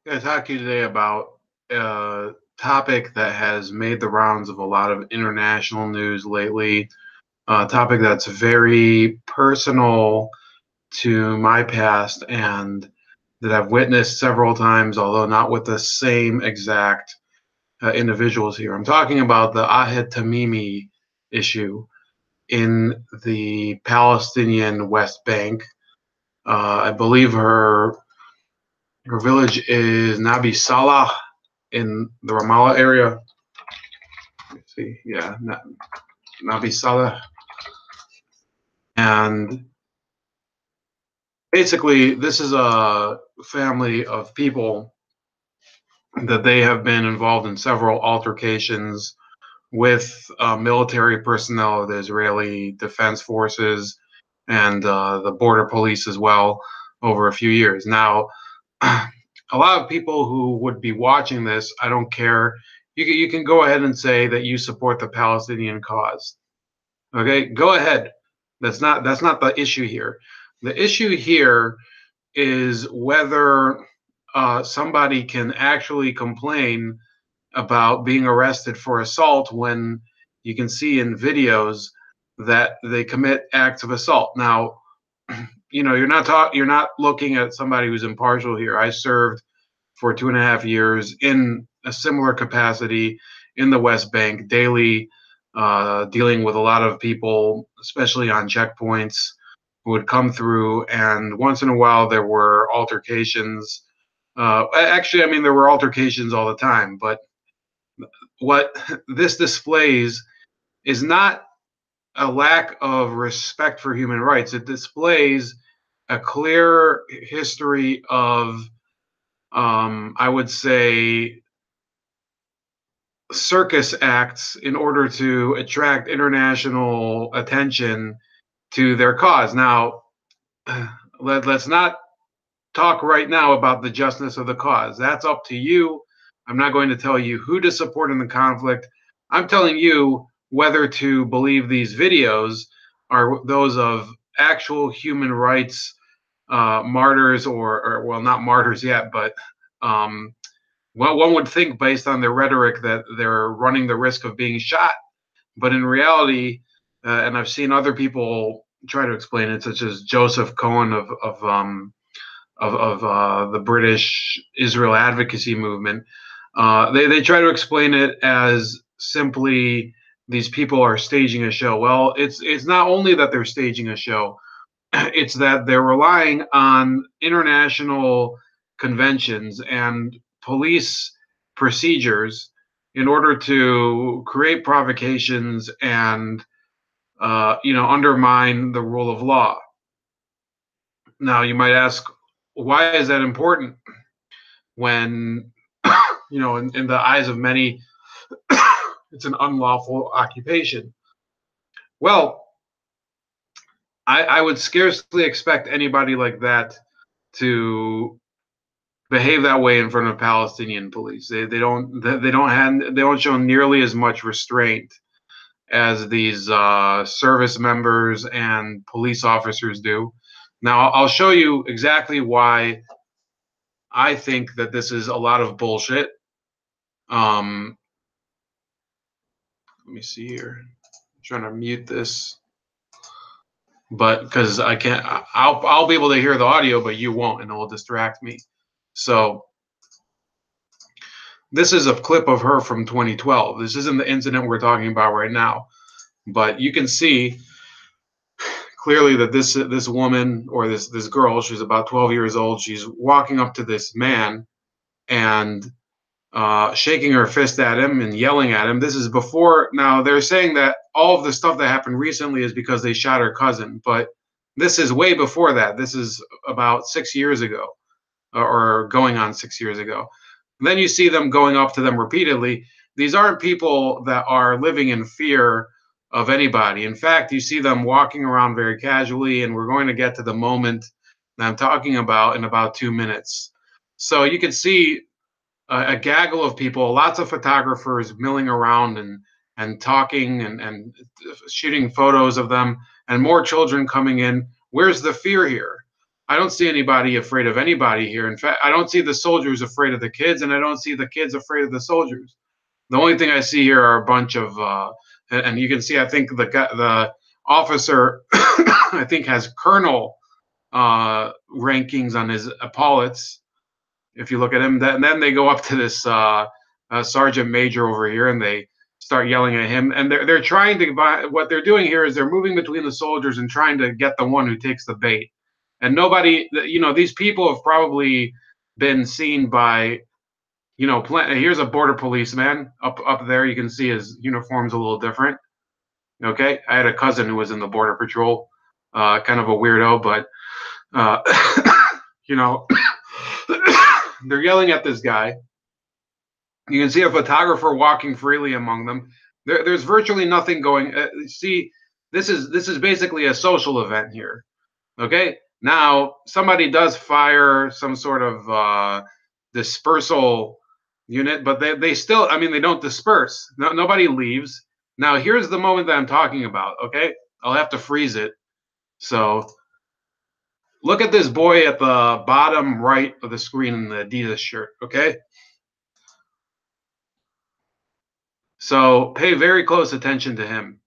I'm going to talk to you today about a topic that has made the rounds of a lot of international news lately. A topic that's very personal to my past and that I've witnessed several times, although not with the same exact individuals here. I'm talking about the Ahed Tamimi issue in the Palestinian West Bank. I believe her village is Nabi Salah in the Ramallah area. Let's see, yeah, Nabi Salah. And basically, this is a family of people that they have been involved in several altercations with military personnel of the Israeli Defense Forces and the border police as well over a few years. Now, a lot of people who would be watching this, I don't care. You can go ahead and say that you support the Palestinian cause. Okay, go ahead. That's not the issue here. The issue here is whether somebody can actually complain about being arrested for assault when you can see in videos that they commit acts of assault. Now, you're not looking at somebody who's impartial here. I served for 2.5 years in a similar capacity in the West Bank, daily, dealing with a lot of people, especially on checkpoints, who would come through. And once in a while, there were altercations. Actually, I mean, there were altercations all the time. But what this displays is not a lack of respect for human rights. It displays a clear history of, I would say, circus acts in order to attract international attention to their cause. Now, let's not talk right now about the justness of the cause. That's up to you. I'm not going to tell you who to support in the conflict. I'm telling you whether to believe these videos are those of actual human rights martyrs, or well, not martyrs yet, but well, one would think based on their rhetoric that they're running the risk of being shot. But in reality, and I've seen other people try to explain it, such as Joseph Cohen of the British Israel advocacy movement. They try to explain it as simply these people are staging a show. Well, it's not only that they're staging a show; it's that they're relying on international conventions and police procedures in order to create provocations and undermine the rule of law. Now, you might ask, why is that important when, in the eyes of many, it's an unlawful occupation? Well, I would scarcely expect anybody like that to behave that way in front of Palestinian police. They don't show nearly as much restraint as these service members and police officers do. Now, I'll show you exactly why I think that this is a lot of bullshit. Um, Let me see here. I'm trying to mute this, but because I can't, I'll be able to hear the audio, but you won't, and it will distract me. So this is a clip of her from 2012. This isn't the incident we're talking about right now, but you can see clearly that this woman, or this girl, she's about 12 years old. She's walking up to this man and shaking her fist at him and yelling at him. This is before. Now they're saying that all of the stuff that happened recently is because they shot her cousin, but this is way before that. This is about 6 years ago, or going on 6 years ago. And then you see them going up to them repeatedly. These aren't people that are living in fear of anybody. In fact, you see them walking around very casually, and we're going to get to the moment that I'm talking about in about 2 minutes. So you can see a gaggle of people, lots of photographers milling around and talking and shooting photos of them, and more children coming in. Where's the fear here? I don't see anybody afraid of anybody here. In fact, I don't see the soldiers afraid of the kids, and I don't see the kids afraid of the soldiers. The only thing I see here are a bunch of, and you can see, I think the officer, I think has colonel rankings on his epaulets. If you look at him, and then they go up to this sergeant major over here, and they start yelling at him. And they're trying to buy. What they're doing here is they're moving between the soldiers and trying to get the one who takes the bait. And nobody, these people have probably been seen by, here's a border policeman up there. You can see his uniform's a little different. Okay, I had a cousin who was in the border patrol, kind of a weirdo, but uh, you know, they're yelling at this guy. You can see a photographer walking freely among them. There's virtually nothing going. See, this is basically a social event here. Okay, now somebody does fire some sort of dispersal unit, but they still, I mean, they don't disperse. Nobody leaves. Now here's the moment that I'm talking about. Okay, I'll have to freeze it. So look at this boy at the bottom right of the screen in the Adidas shirt. Okay, so pay very close attention to him.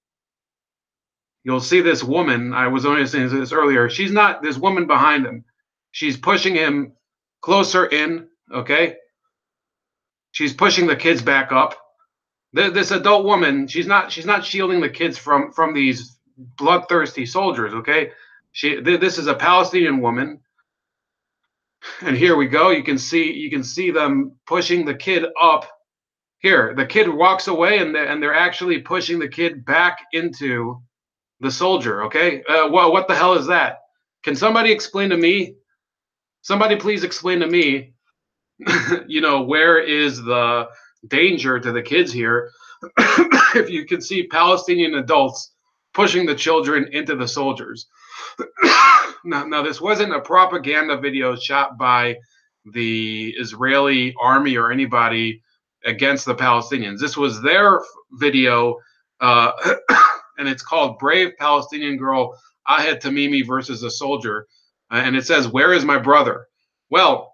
You'll see this woman. I was only saying this earlier. She's not this woman behind him. She's pushing him closer in. Okay, she's pushing the kids back up. This adult woman, she's not shielding the kids from these bloodthirsty soldiers. Okay, this is a Palestinian woman, and here we go. You can see them pushing the kid up. Here, the kid walks away, and they're actually pushing the kid back into the soldier. Okay, what the hell is that? Can somebody explain to me? Somebody please explain to me. Where is the danger to the kids here? If you can see Palestinian adults pushing the children into the soldiers. Now, this wasn't a propaganda video shot by the Israeli army or anybody against the Palestinians. This was their video, uh, and it's called "Brave Palestinian Girl Ahed Tamimi versus a Soldier," and it says, "Where is my brother?" Well,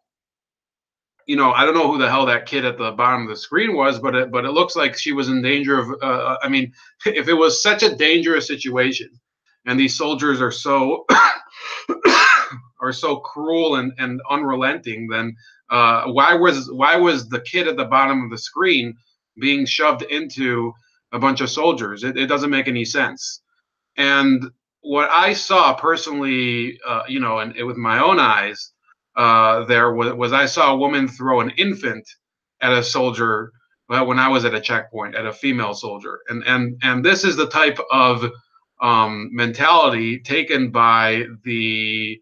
I don't know who the hell that kid at the bottom of the screen was, but it looks like she was in danger of. I mean, if it was such a dangerous situation, and these soldiers are so are so cruel and unrelenting, then why was the kid at the bottom of the screen being shoved into a bunch of soldiers? It doesn't make any sense. And what I saw personally, and with my own eyes, there was I saw a woman throw an infant at a soldier when I was at a checkpoint at a female soldier, and this is the type of mentality taken by the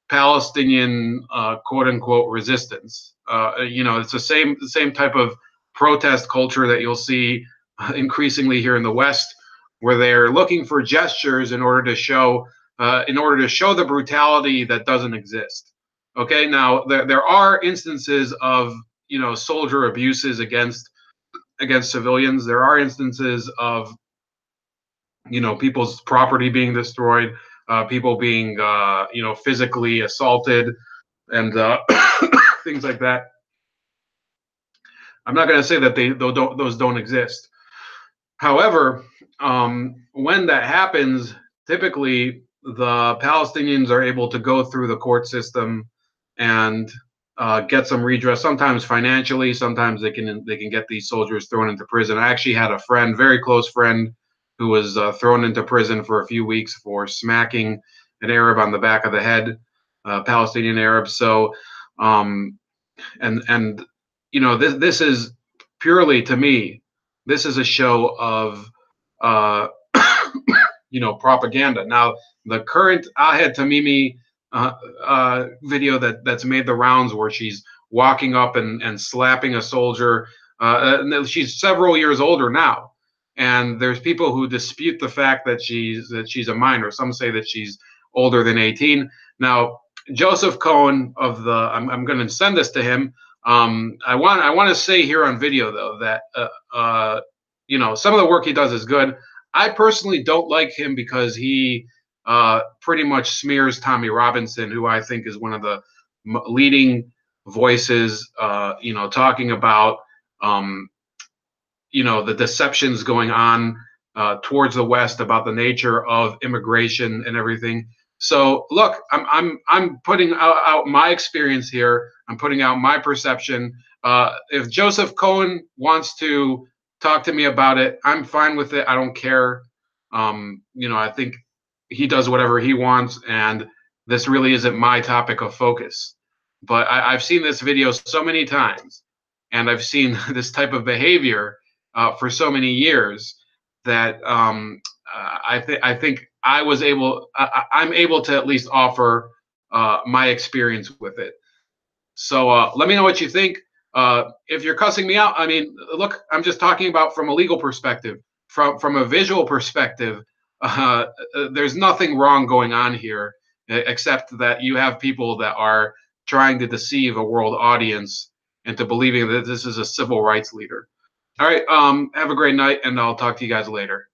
Palestinian quote unquote resistance. It's the same type of protest culture that you'll see increasingly here in the West, where they're looking for gestures in order to show the brutality that doesn't exist. Okay, now there are instances of soldier abuses against civilians. There are instances of people's property being destroyed, people being physically assaulted, and things like that. I'm not going to say that those don't exist. However, when that happens, typically the Palestinians are able to go through the court system and get some redress. Sometimes financially, sometimes they can get these soldiers thrown into prison. I actually had a friend, very close friend, who was thrown into prison for a few weeks for smacking an Arab on the back of the head, Palestinian Arab. So, and this is purely, to me, this is a show of uh, propaganda. Now, the current Ahed Tamimi video that's made the rounds, where she's walking up and slapping a soldier. She's several years older now, and there's people who dispute the fact that she's a minor. Some say that she's older than 18. Now, Joseph Cohen I'm going to send this to him. I want to say here on video, though, that some of the work he does is good. I personally don't like him because he pretty much smears Tommy Robinson, who I think is one of the leading voices, talking about, um, the deceptions going on towards the West about the nature of immigration and everything. So look, I'm putting out my experience here. I'm putting out my perception. If Joseph Cohen wants to talk to me about it, I'm fine with it. I don't care. I think he does whatever he wants, and this really isn't my topic of focus. But I've seen this video so many times, and I've seen this type of behavior for so many years that I think I was able. I'm able to at least offer my experience with it. So let me know what you think. If you're cussing me out, I mean, look, I'm just talking about from a legal perspective, from a visual perspective. Uh, there's nothing wrong going on here, except that you have people that are trying to deceive a world audience into believing that this is a civil rights leader. All right. Have a great night, and I'll talk to you guys later.